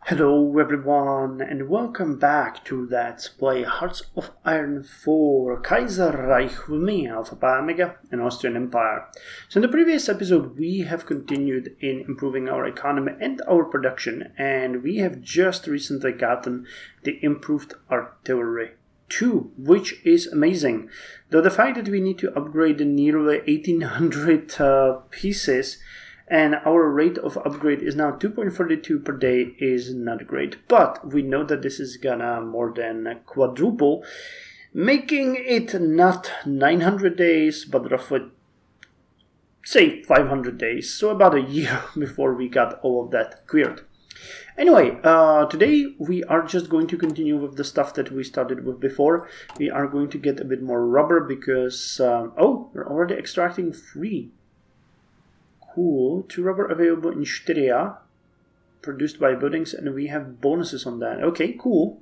Hello everyone and welcome back to Let's Play Hearts of Iron 4 Kaiserreich with me, Alpha Pi Omega, and Austrian Empire. So in the previous episode we have continued in improving our economy and our production, and we have just recently gotten the improved artillery 2, which is amazing. Though the fact that we need to upgrade nearly 1800 pieces and our rate of upgrade is now 2.42 per day is not great. But we know that this is gonna more than quadruple, making it not 900 days, but roughly, say, 500 days. So about a year before we got all of that cleared. Anyway, today we are just going to continue with the stuff that we started with before. We are going to get a bit more rubber because, we're already extracting 3. Cool. 2 rubber available in Styria, produced by buildings, and we have bonuses on that. Okay, cool.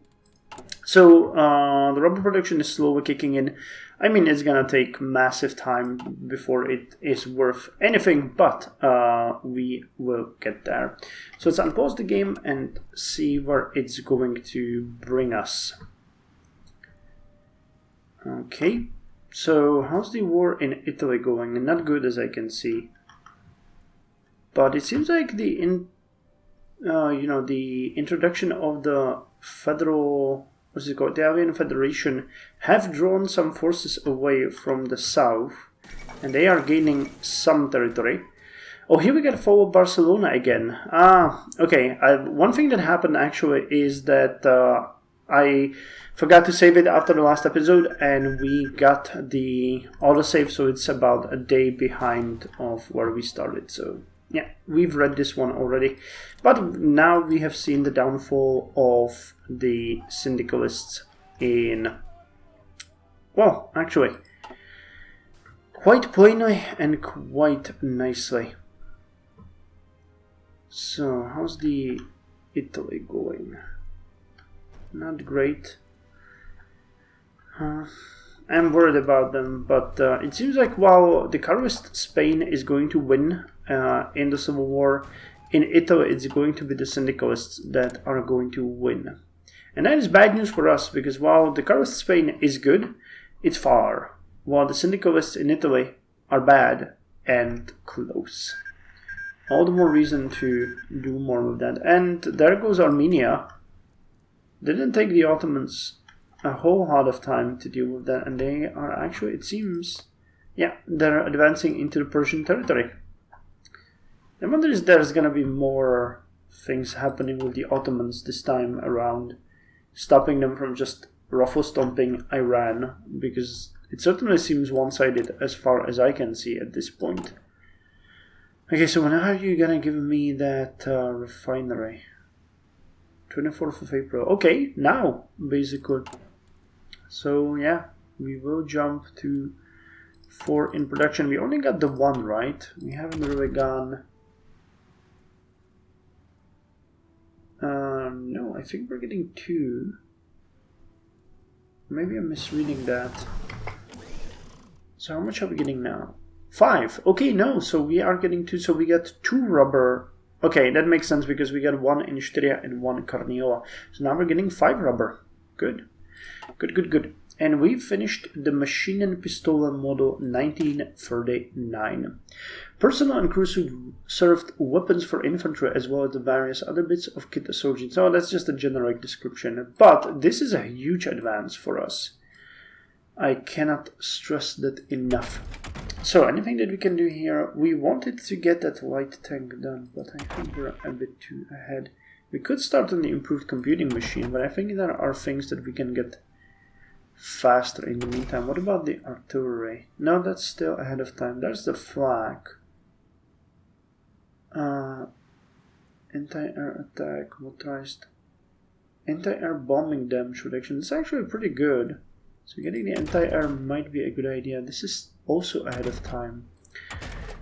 So the rubber production is slowly kicking in. I mean, it's gonna take massive time before it is worth anything, but we will get there. So let's unpause the game and see where it's going to bring us. Okay, so how's the war in Italy going? Not good, as I can see. But it seems like the introduction of the federal, what's it called, the Italian Federation, have drawn some forces away from the south, and they are gaining some territory. Oh, here we got follow Barcelona again. Okay. One thing that happened actually is that I forgot to save it after the last episode, and we got the autosave, so it's about a day behind of where we started. So yeah, we've read this one already, but now we have seen the downfall of the syndicalists in, well, actually, quite plainly and quite nicely. So, how's the Italy going? Not great. I'm worried about them, but it seems like while the Kaiserreich Spain is going to win in the Civil War, in Italy it's going to be the syndicalists that are going to win. And that is bad news for us, because while the Kaiserreich Spain is good, it's far, while the syndicalists in Italy are bad and close. All the more reason to do more with that. And there goes Armenia. They didn't take the Ottomans a whole lot of time to deal with that, and they are actually, it seems, yeah, they're advancing into the Persian territory. I wonder if there's gonna be more things happening with the Ottomans this time around, stopping them from just ruffle stomping Iran, because it certainly seems one-sided as far as I can see at this point. Okay, so when are you gonna give me that refinery? 24th of April. Okay, now, basically. So yeah, we will jump to 4 in production. We only got the 1, right? We haven't really gone... no, I think we're getting 2. Maybe I'm misreading that. So how much are we getting now? 5. Okay, no, so we are getting 2. So we got 2 rubber. Okay, that makes sense because we got 1 in Styria and 1 in Carniola. So now we're getting 5 rubber. Good. Good. And we finished the Maschinenpistole model 1939. Personnel and crew served weapons for infantry as well as the various other bits of kit associated. So that's just a generic description. But this is a huge advance for us. I cannot stress that enough. So anything that we can do here, we wanted to get that light tank done, but I think we're a bit too ahead. We could start on the improved computing machine, but I think there are things that we can get faster in the meantime. What about the artillery? No, that's still ahead of time. There's the flag. Anti-air attack, motorized. Anti-air bombing damage reduction. It's actually pretty good. So getting the anti-air might be a good idea. This is also ahead of time.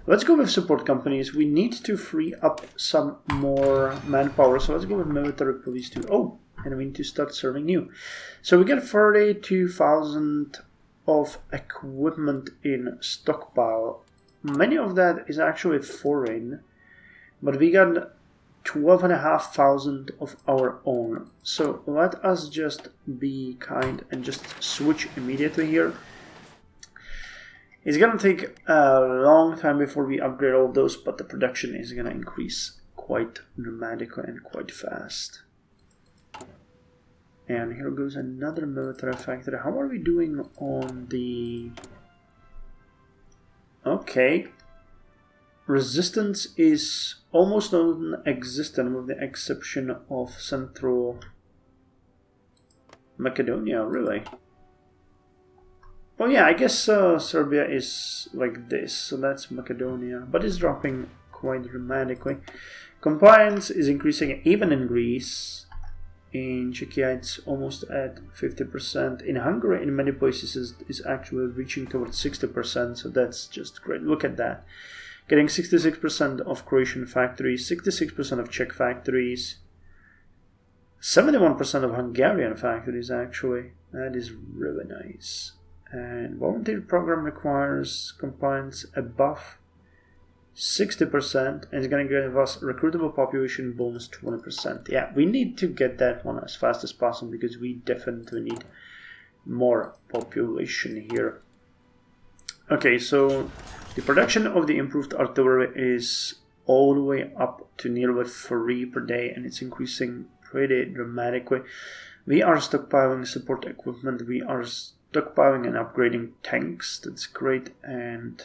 Let's go with support companies. We need to free up some more manpower. So let's go with military police too. Oh, and we need to start serving new. So we get 32,000 of equipment in stockpile. Many of that is actually foreign, but we got 12,500 of our own. So let us just be kind and just switch immediately here. It's gonna take a long time before we upgrade all of those, but the production is gonna increase quite dramatically and quite fast. And here goes another military factory. How are we doing on the... Okay. Resistance is almost non-existent with the exception of Central Macedonia, really. Oh yeah, I guess Serbia is like this, so that's Macedonia, but it's dropping quite dramatically. Compliance is increasing even in Greece. In Czechia it's almost at 50%. In Hungary, in many places, is actually reaching towards 60%, so that's just great. Look at that. Getting 66% of Croatian factories, 66% of Czech factories, 71% of Hungarian factories actually. That is really nice. And volunteer program requires compliance above 60% and it's going to give us recruitable population bonus 20%. Yeah, we need to get that one as fast as possible because we definitely need more population here. Okay, so the production of the improved artillery is all the way up to nearly 3 per day and it's increasing pretty dramatically. We are stockpiling support equipment, we are stockpiling and upgrading tanks, that's great. And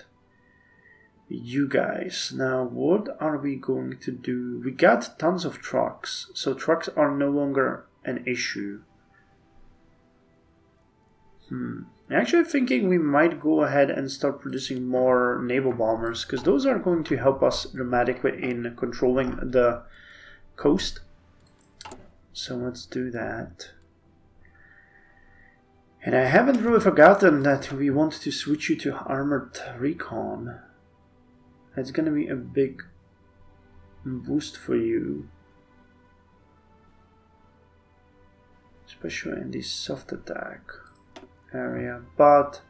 you guys, now what are we going to do? We got tons of trucks, so trucks are no longer an issue. I'm actually thinking we might go ahead and start producing more naval bombers, because those are going to help us dramatically in controlling the coast. So let's do that. And I haven't really forgotten that we want to switch you to armored recon. That's gonna be a big boost for you. Especially in the soft attack area. But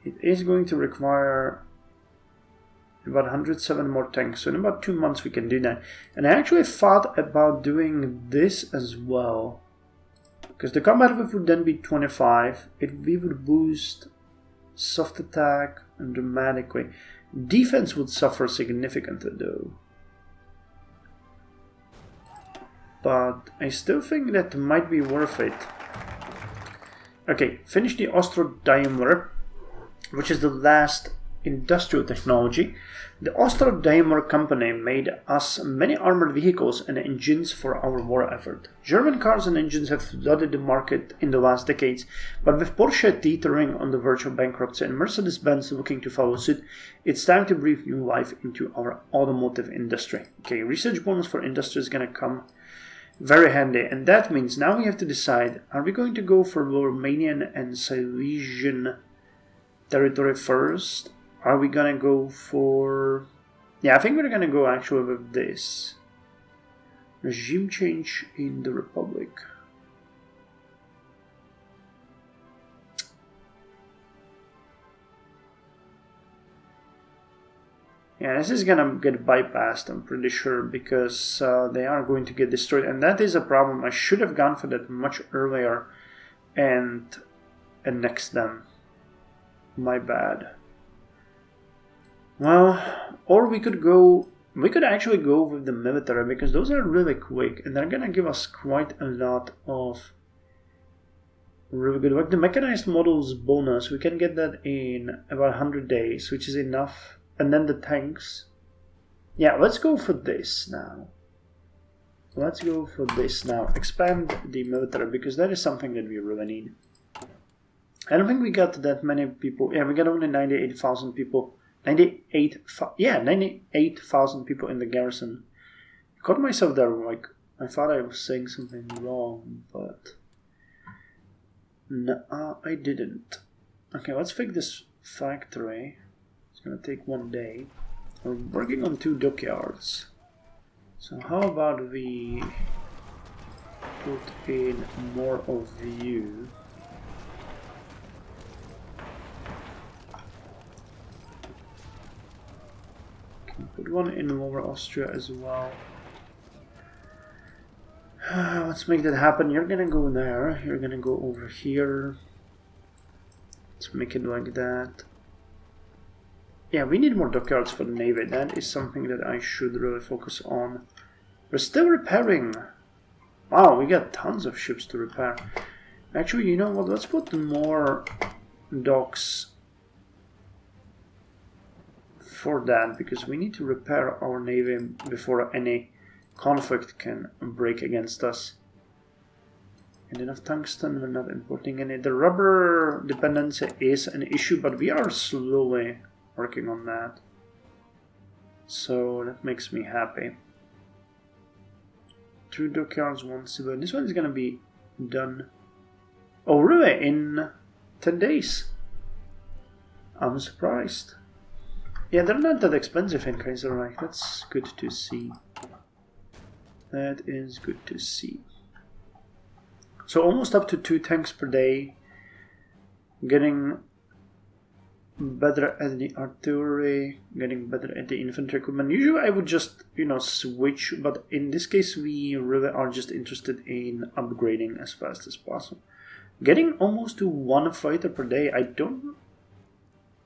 it is going to require about 107 more tanks. So in about 2 months we can do that. And I actually thought about doing this as well. Because the combat width would then be 25. We would boost soft attack and dramatically. Defense would suffer significantly though. But I still think that might be worth it. Okay, finish the Austro-Daimler, which is the last industrial technology. The Austro-Daimler company made us many armored vehicles and engines for our war effort. German cars and engines have flooded the market in the last decades, but with Porsche teetering on the verge of bankruptcy and Mercedes-Benz looking to follow suit, it's time to breathe new life into our automotive industry. Okay, research bonus for industry is gonna come very handy, and that means now we have to decide, are we going to go for Romanian and Silesian territory first? Are we gonna go for... Yeah, I think we're gonna go actually with this. Regime change in the Republic. Yeah, this is gonna get bypassed, I'm pretty sure, because they are going to get destroyed. And that is a problem. I should have gone for that much earlier and annexed them. My bad. Well, or we could actually go with the military, because those are really quick and they're gonna give us quite a lot of really good work. The mechanized models bonus, we can get that in about 100 days, which is enough. And then the tanks. Yeah, let's go for this now. Expand the military, because that is something that we really need. I don't think we got that many people. Yeah, we got only 98,000 people. 98,000 people in the garrison. I caught myself there, like, I thought I was saying something wrong, but no, I didn't. Okay, let's fix this factory. It's gonna take 1 day. We're working on 2 dockyards. So how about we put in more of you? Put one in Lower Austria as well. Let's make that happen. You're gonna go there. You're gonna go over here. Let's make it like that. Yeah, we need more dockyards for the Navy. That is something that I should really focus on. We're still repairing. Wow, we got tons of ships to repair. Actually, you know what? Let's put more docks for that, because we need to repair our Navy before any conflict can break against us. And enough tungsten, we're not importing any. The rubber dependency is an issue, but we are slowly working on that. So that makes me happy. 2 dockyards, 1 civilian. This one is gonna be done. Oh, really? In 10 days? I'm surprised. Yeah, they're not that expensive in Kaiserreich. That's good to see. That is good to see. So almost up to 2 tanks per day. Getting better at the artillery, getting better at the infantry equipment. Usually I would just, you know, switch, but in this case we really are just interested in upgrading as fast as possible. Getting almost to 1 fighter per day, I don't...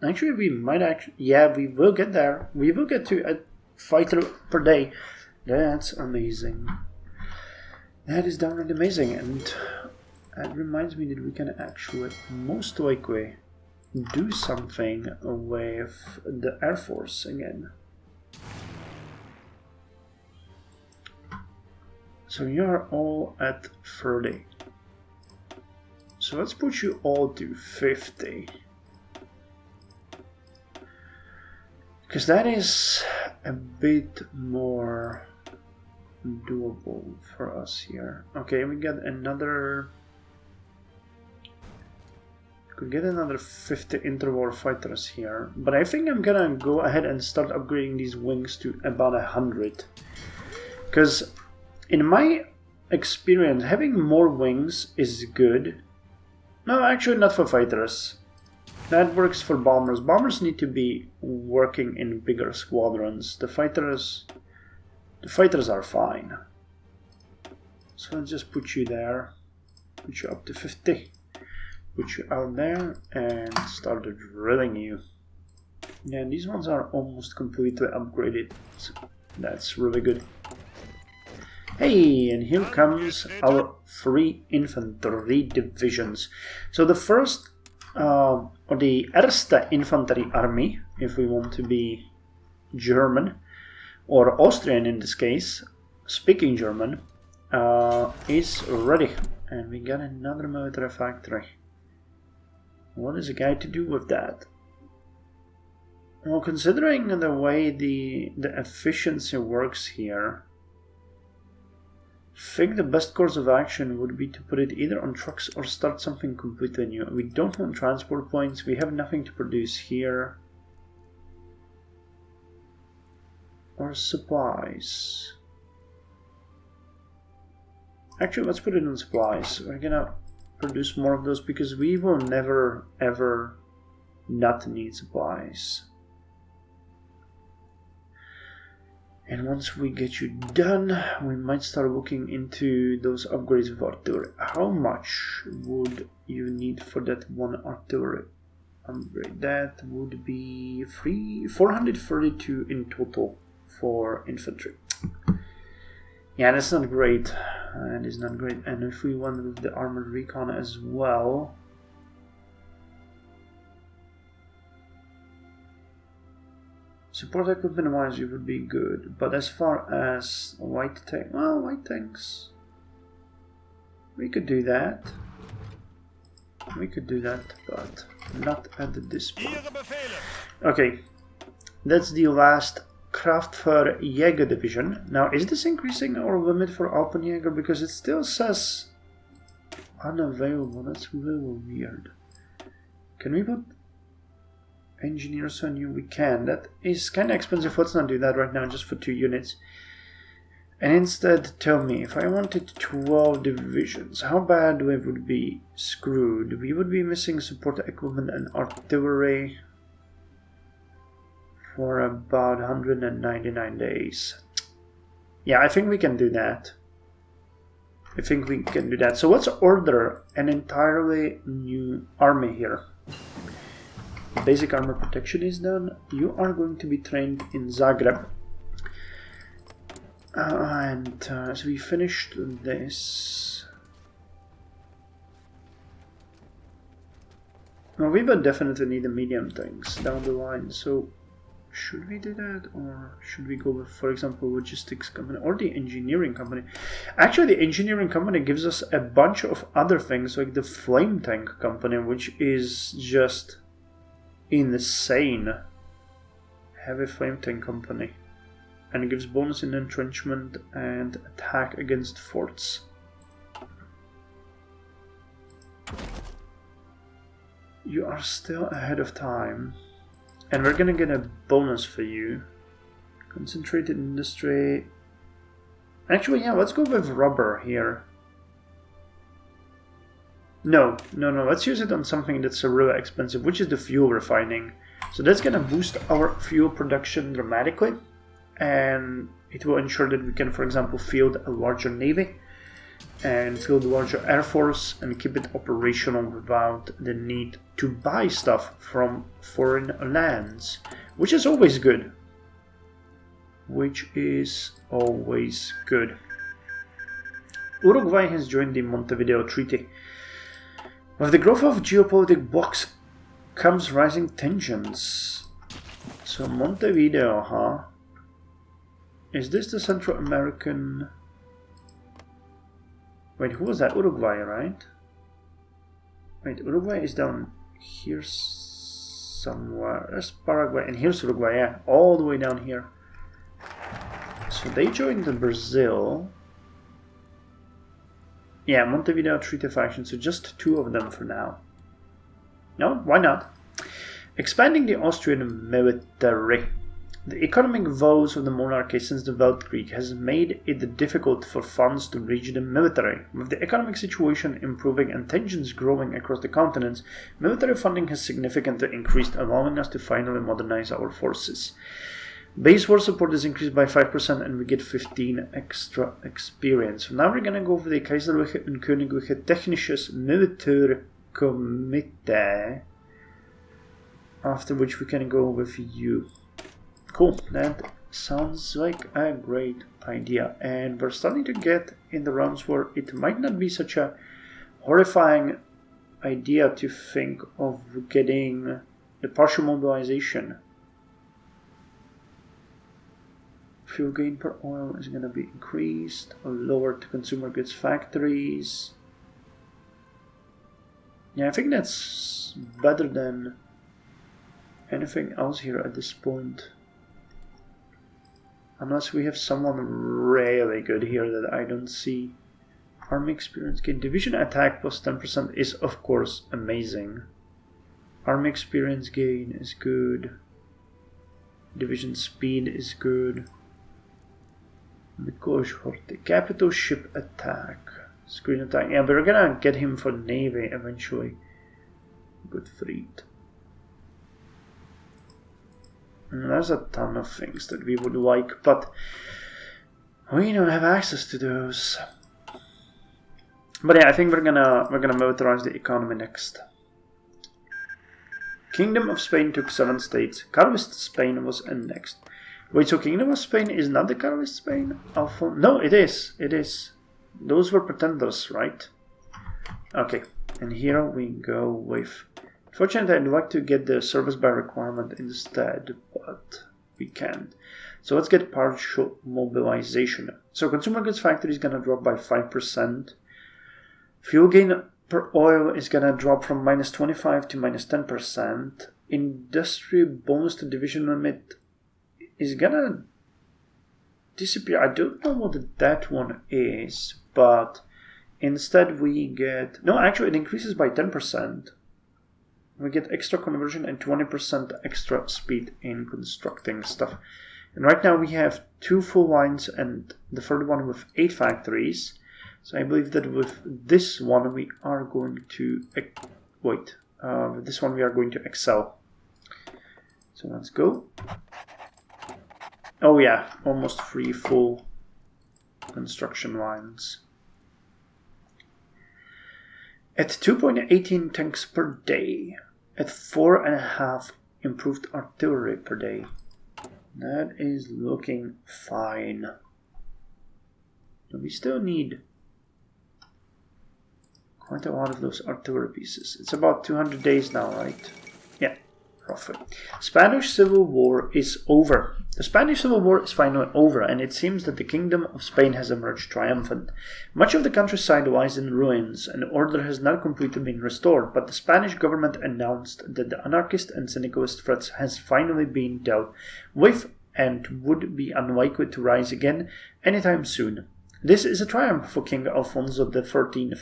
Actually, we might actually... Yeah, we will get there. We will get to a fighter per day. That's amazing. That is downright amazing, and that reminds me that we can actually most likely do something with the Air Force again. So you're all at 30. So let's put you all to 50. Because that is a bit more doable for us here. Okay, we got another... Could get another 50 interwar fighters here, but I think I'm gonna go ahead and start upgrading these wings to about 100. Because in my experience, having more wings is good. No, actually not for fighters. That works for bombers. Bombers need to be working in bigger squadrons. The fighters are fine. So let's just put you there. Put you up to 50. Put you out there and start drilling you. Yeah, these ones are almost completely upgraded. That's really good. Hey, and here comes our 3 infantry divisions. So the first, or the Erste Infantry Army, if we want to be German, or Austrian in this case, speaking German, is ready. And we got another military factory. What is a guy to do with that? Well, considering the way the efficiency works here, I think the best course of action would be to put it either on trucks or start something completely new. We don't want transport points, we have nothing to produce here. Or supplies. Actually, let's put it on supplies. We're gonna produce more of those because we will never ever not need supplies. And once we get you done, we might start looking into those upgrades of artillery. How much would you need for that one artillery upgrade? That would be 432 in total for infantry. Yeah, that's not great. That is not great. And if we went with the armored recon as well, support equipment wise, it would be good. But as far as white tank, well, white tanks, we could do that. We could do that, but not at this point. Okay, that's the last Kraftfeuerjäger division. Now, is this increasing our limit for Alpenjäger? Because it still says unavailable. That's really weird. Can we put engineers on you? We can. That is kind of expensive. Let's not do that right now, just for 2 units. And instead, tell me, if I wanted 12 divisions, how bad we would be screwed? We would be missing support equipment and artillery. for about 199 days. Yeah, I think we can do that. So let's order an entirely new army here. Basic armor protection is done. You are going to be trained in Zagreb. So we finished this. Now we will definitely need a medium tanks down the line, so should we do that, or should we go with, for example, logistics company or the engineering company? Actually, the engineering company gives us a bunch of other things, like the flame tank company, which is just insane. Heavy flame tank company, and it gives bonus in entrenchment and attack against forts. You are still ahead of time, and we're gonna get a bonus for you. Concentrated industry. Actually, yeah, let's go with rubber here. No, let's use it on something that's really expensive, which is the fuel refining. So that's gonna boost our fuel production dramatically, and it will ensure that we can, for example, field a larger navy and field a larger air force and keep it operational without the need to buy stuff from foreign lands, which is always good. Uruguay has joined the Montevideo Treaty. With the growth of geopolitical blocks comes rising tensions. So Montevideo, huh? Is this the Central American... Wait, who was that? Uruguay, right? Wait, Uruguay is down here somewhere. There's Paraguay, and here's Uruguay, yeah. All the way down here. So they joined Brazil. Yeah, Montevideo Treaty faction, so just 2 of them for now. No, why not? Expanding the Austrian military. The economic woes of the monarchy since the Weltkrieg has made it difficult for funds to reach the military. With the economic situation improving and tensions growing across the continents, military funding has significantly increased, allowing us to finally modernize our forces. Base war support is increased by 5% and we get 15 extra experience. So now we're gonna go for the Kaiserreich und Königliche Technisches Militärkomitee, after which we can go with you. Cool, that sounds like a great idea, and we're starting to get in the realms where it might not be such a horrifying idea to think of getting the partial mobilization. Fuel gain per oil is going to be increased or lowered to consumer goods factories. Yeah, I think that's better than anything else here at this point. Unless we have someone really good here that I don't see. Army experience gain. Division attack plus 10% is of course amazing. Army experience gain is good. Division speed is good. The capital ship attack. Screen attack. Yeah, we're gonna get him for navy eventually. Good fleet. And there's a ton of things that we would like, but we don't have access to those. But yeah, I think we're gonna militarize the economy next. Kingdom of Spain took 7 states. Carlist Spain was annexed. Wait, so Kingdom of Spain is not the Carlist Spain? No, it is. It is. Those were pretenders, right? Okay, and here we go with... Fortunately, I'd like to get the service by requirement instead, but we can't. So let's get partial mobilization. So consumer goods factory is gonna drop by 5%. Fuel gain per oil is gonna drop from -25 to -10%. Industry bonus to division limit is gonna disappear. I don't know what that one is, but instead we get... No, actually it increases by 10%. We get extra conversion and 20% extra speed in constructing stuff. And right now we have 2 full lines and the third one with 8 factories. So I believe that with this one we are going to... with this one we are going to excel. So let's go. Oh yeah, almost 3 full construction lines. At 2.18 tanks per day, at 4.5 improved artillery per day. That is looking fine. We still need quite a lot of those artillery pieces. It's about 200 days now, right? Yeah, roughly. Spanish Civil War is over. The Spanish Civil War is finally over, and it seems that the Kingdom of Spain has emerged triumphant. Much of the countryside lies in ruins, and order has not completely been restored, but the Spanish government announced that the anarchist and syndicalist threats has finally been dealt with and would be unlikely to rise again anytime soon. This is a triumph for King Alfonso XIII,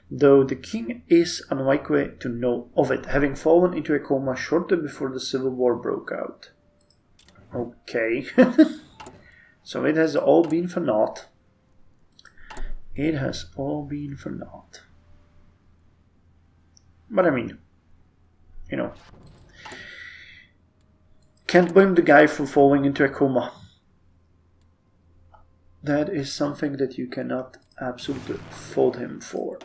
though the king is unlikely to know of it, having fallen into a coma shortly before the Civil War broke out. Okay. So it has all been for naught. It has all been for naught. But I mean, you know, can't blame the guy for falling into a coma. That is something that you cannot absolutely fault him for.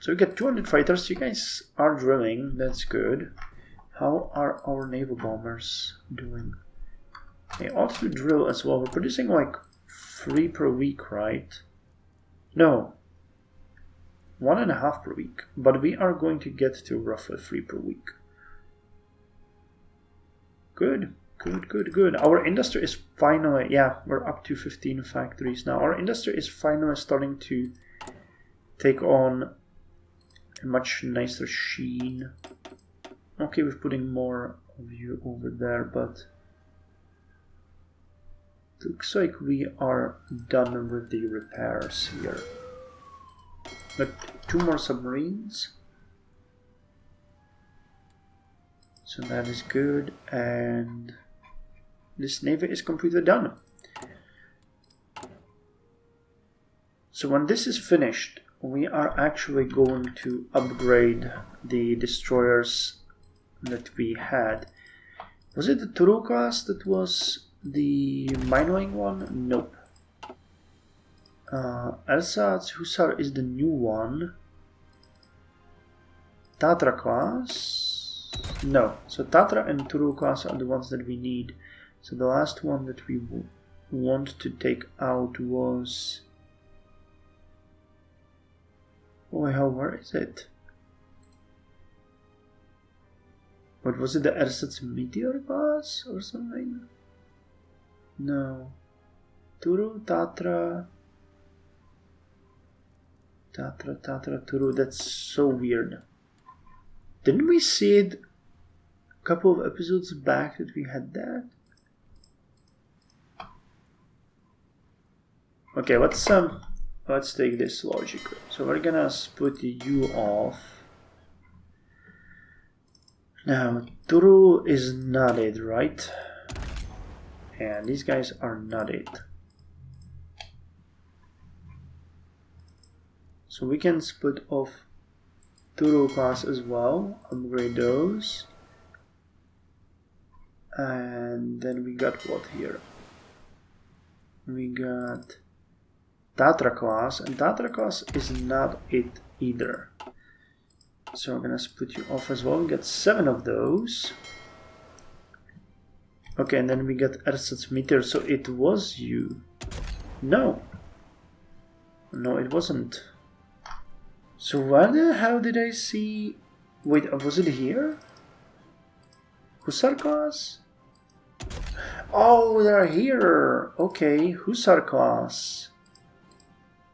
So we get 200 fighters. You guys are drilling. That's good. How are our naval bombers doing? They ought to drill as well. We're producing like 3 per week, right? No. 1.5 per week. But we are going to get to roughly 3 per week. Good. Good. Our industry is finally... Yeah, we're up to 15 factories now. Our industry is finally starting to take on a much nicer sheen. Okay, we're putting more of you over there, but... looks like we are done with the repairs here. But 2 more submarines. So that is good, and this navy is completely done. So when this is finished, we are actually going to upgrade the destroyers that we had. Was it the Turo class that was the mine-laying one? Nope. Ersatz Hussar is the new one. Tatra class? No. So Tatra and Turo class are the ones that we need. So the last one that we want to take out was... oh hell, where is it? What was it, the Ersatz Meteor class or something? No. Turo, Tatra, Turo. That's so weird. Didn't we see it a couple of episodes back that we had that? Okay, let's take this logically. So we're gonna split you off. Now, Turo is not it, right? And these guys are not it. So we can split off Turo class as well, upgrade those. And then we got what here? We got Tatra class, and Tatra class is not it either. So we're gonna split you off as well. We got 7 of those. Okay, and then we got Ersatz Meteor, so it was you. No, it wasn't. So where the hell did I see... wait, was it here? Hussar class? Oh, they're here! Okay, Hussar class.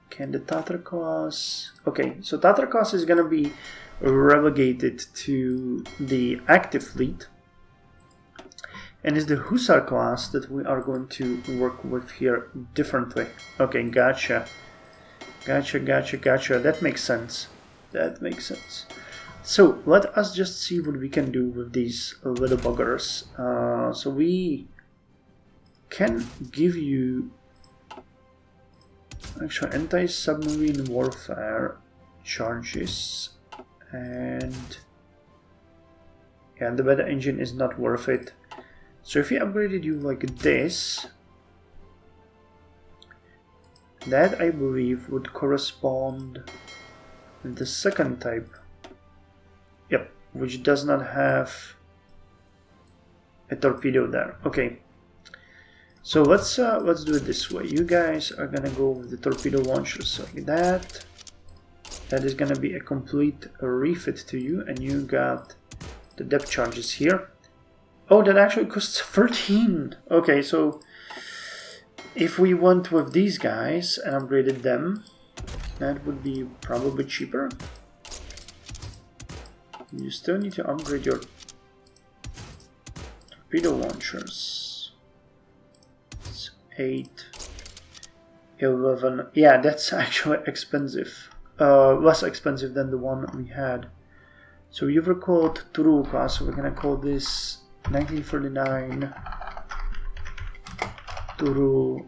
Can the Tatra class... okay, so Tatra class is gonna be relegated to the active fleet. And it's the Hussar class that we are going to work with here differently. Okay, gotcha. That makes sense. So let us just see what we can do with these little buggers. So we can give you actually anti-submarine warfare charges, and yeah, the beta engine is not worth it. So if we upgraded you like this, That, I believe, would correspond with the second type. Yep, which does not have a torpedo there. Okay. So let's do it this way. You guys are gonna go with the torpedo launchers like that. That is gonna be a complete refit to you, and you got the depth charges here. Oh, that actually costs 13. Okay, so if we went with these guys and upgraded them, that would be probably cheaper. You still need to upgrade your torpedo launchers. It's 8, 11. Yeah, that's actually expensive. Less expensive than the one we had. So you've recalled Turu class, so we're gonna call this 1939 Turu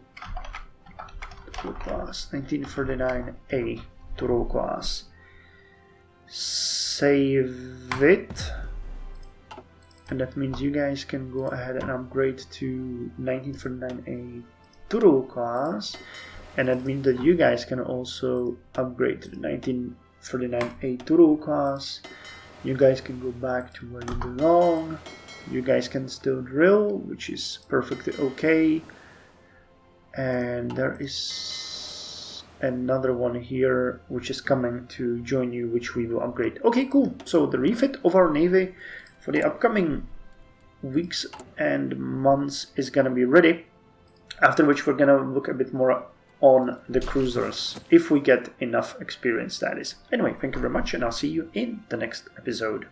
class, 1939A Turu class. Save it, and that means you guys can go ahead and upgrade to 1939A Turu class, and that means that you guys can also upgrade to the 1939A Turu class. You guys can go back to where you belong. You guys can still drill, which is perfectly okay. And there is another one here which is coming to join you, which we will upgrade. Okay, cool. So the refit of our navy for the upcoming weeks and months is gonna be ready. After which we're gonna look a bit more on the cruisers, if we get enough experience, that is. Anyway, thank you very much, and I'll see you in the next episode.